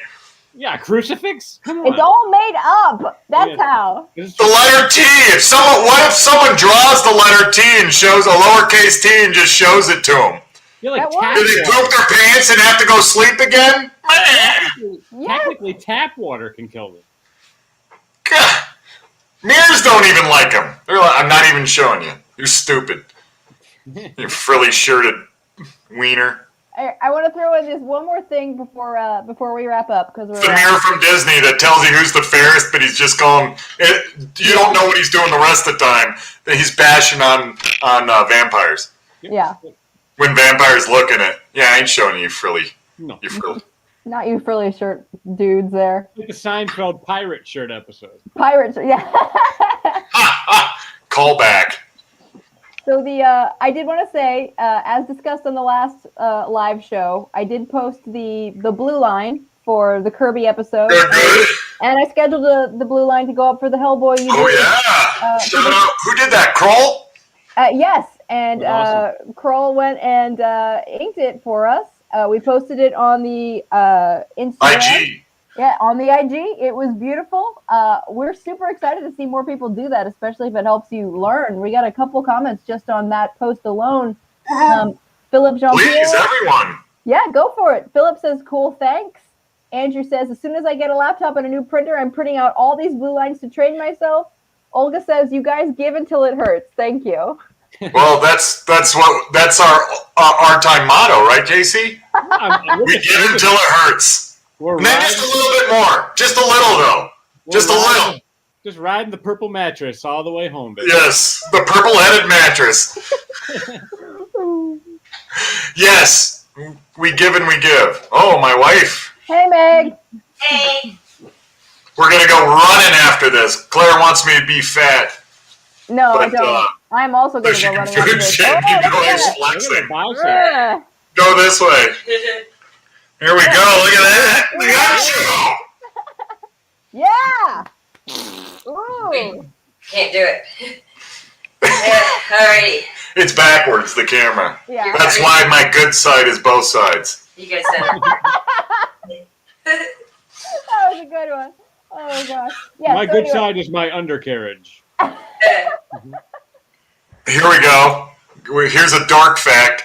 Yeah, crucifix. Come on. It's all made up. That's Yeah. how. This is- The letter T. What if someone draws the letter T and shows a lowercase t and just shows it to them? You're like That was- tap Do they water. poop their pants and have to go sleep again? Man, Yes. Technically, tap water can kill them. God. Mirrors don't even like them. They're like, I'm not even showing you. You're stupid. You frilly shirted wiener. I want to throw in just one more thing before we wrap up because It's the mirror from Disney that tells you who's the fairest, but he's just going. You don't know what he's doing the rest of the time. That he's bashing on vampires. Yeah. When vampires look at it, yeah, I ain't showing you frilly. No. You frilly. Not you frilly shirt dudes there. Like the Seinfeld pirate shirt episode. Pirates. Yeah. Call back. So I did want to say, as discussed on the last live show, I did post the blue line for the Kirby episode, Good. and I scheduled the blue line to go up for the Hellboy. Oh yeah! Shout for out. Who did that? Kroll? Yes, and Awesome. Kroll went and inked it for us. We posted it on the Instagram. IG. Yeah, on the IG. It was beautiful. We're super excited to see more people do that, especially if it helps you learn. We got a couple comments just on that post alone. Philip Jean-Pierre. Please, everyone. Yeah, go for it. Philip says, cool, thanks. Andrew says, as soon as I get a laptop and a new printer, I'm printing out all these blue lines to train myself. Olga says, you guys give until it hurts. Thank you. Well, that's our time motto, right, JC? We give until it hurts. And then just a little bit more. Just a little, though. Just a little. Just riding the purple mattress all the way home, baby. Yes, the purple-headed mattress. Yes, we give and we give. Oh, my wife. Hey, Meg. Hey. We're going to go running after this. Claire wants me to be fat. No, I But, don't. I'm also going to she go can running after food this. shit. Oh, You can look always at flexing. Bicep. it. Go this way. Here we go. Look at that. Look at you. Yeah. Ooh. Can't do it. Alrighty. It's backwards, the camera. Yeah. That's why my good side is both sides. You guys done it. That was a good one. Oh, my gosh. Yeah, My so good anyway. side is my undercarriage. Here we go. Here's a dark fact.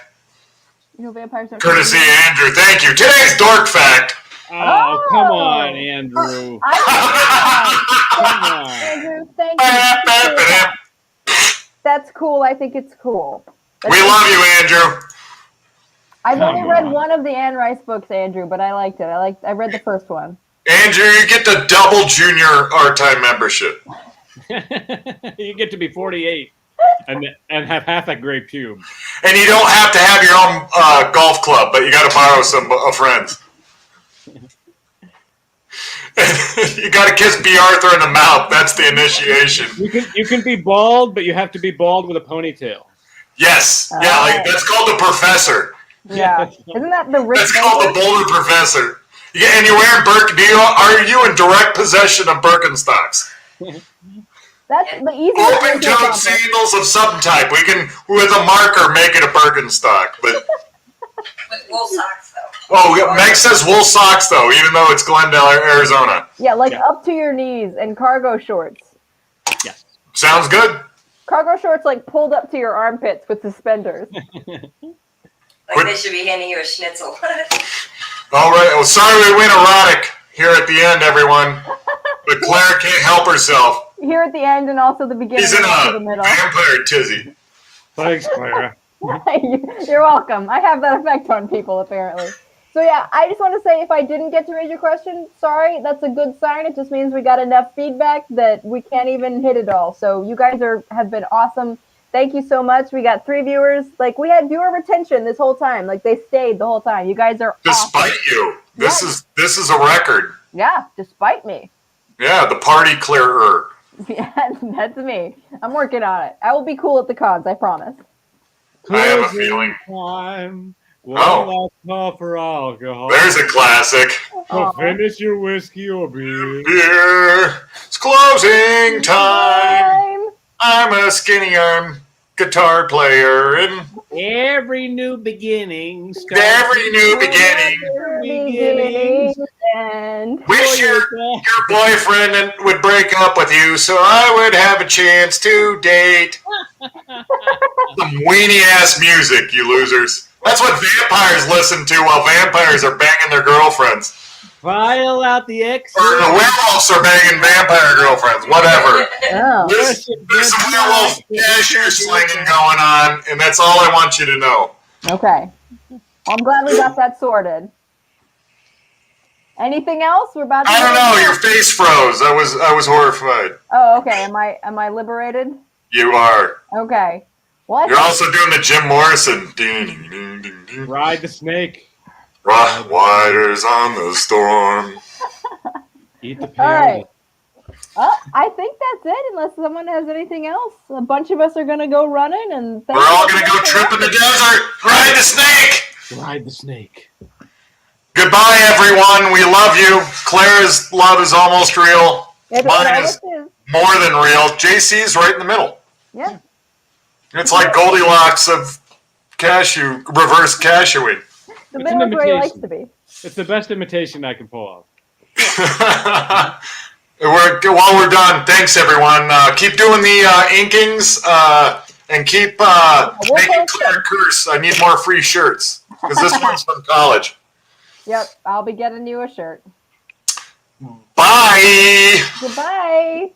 You know, vampires don't Courtesy Andrew. Thank you. Today's dork fact. Oh, come Oh. on, Andrew. Come on. Andrew, thank you. That's cool. I think it's cool. We love you, Andrew. I've only Come read on. one of the Anne Rice books, Andrew, but I liked it. I read the first one. Andrew, you get the double junior R-Time membership. You get to be 48 and have half a gray pube. And you don't have to have your own golf club, but you got to borrow some of friends. You got to kiss B. Arthur in the mouth. That's the initiation. You can be bald, but you have to be bald with a ponytail. Yes. Yeah, like, that's called the professor. Yeah. Isn't that the Rick That's called the Baker? Boulder Professor. Yeah, and you're wearing are you in direct possession of Birkenstocks? That's the easiest way to Open-toed accomplish. sandals of some type. We can, with a marker, make it a Birkenstock. But With wool socks, though. Meg says wool socks, though, even though it's Glendale, Arizona. Yeah, like Yeah. up to your knees and cargo shorts. Yes. Sounds good. Cargo shorts like pulled up to your armpits with suspenders. Like they should be handing you a schnitzel. All right. Well, sorry we went erotic here at the end, everyone. But Claire can't help herself. Here at the end and also the beginning He's in and also the a middle. vampire tizzy. Thanks, Clara. You're welcome. I have that effect on people, apparently. So yeah, I just want to say if I didn't get to read your question, sorry, that's a good sign. It just means we got enough feedback that we can't even hit it all. So you guys have been awesome. Thank you so much. We got 3 viewers. Like, we had viewer retention this whole time. Like, they stayed the whole time. You guys are awesome. Despite you. This Yeah. is a record. Yeah, despite me. Yeah, the party clearer. Yeah, that's me. I'm working on it. I will be cool at the cons, I promise. I have a Closing feeling. Time. One Oh. last call for alcohol. There's a classic. So Aw. finish your whiskey or beer. Here, it's closing time. I'm a skinny arm guitar player, and Every new beginning starts every new beginning. beginnings. And Wish your boyfriend would break up with you so I would have a chance to date. Some weenie ass music, you losers. That's what vampires listen to while vampires are banging their girlfriends. File out the exit. Or the werewolves are banging vampire girlfriends, whatever. oh, There's some werewolf cashew slinging going on, and that's all I want you to know. okay. I'm glad we got that sorted. Anything else? We're about to I don't know, your face froze. I was horrified. Oh, okay. Am I liberated? You are. Okay. Well, You're also doing the Jim Morrison. Ding, ding, ding, ding, ding. Ride the snake. Riders on the storm. Eat the All right. parrot. I think that's it, unless someone has anything else. A bunch of us are going to go running, and We're all going to go trip in the desert, ride the snake. Ride the snake. Goodbye, everyone. We love you. Claire's love is almost real. Mine is more than real. JC's right in the middle. Yeah. It's like Goldilocks of reverse cashewing. The middle is where he likes to be. It's the best imitation I can pull off. While we're done, thanks everyone. Keep doing the inkings and keep making Claire curse. I need more free shirts because this one's from college. Yep, I'll be getting you a shirt. Bye. Goodbye.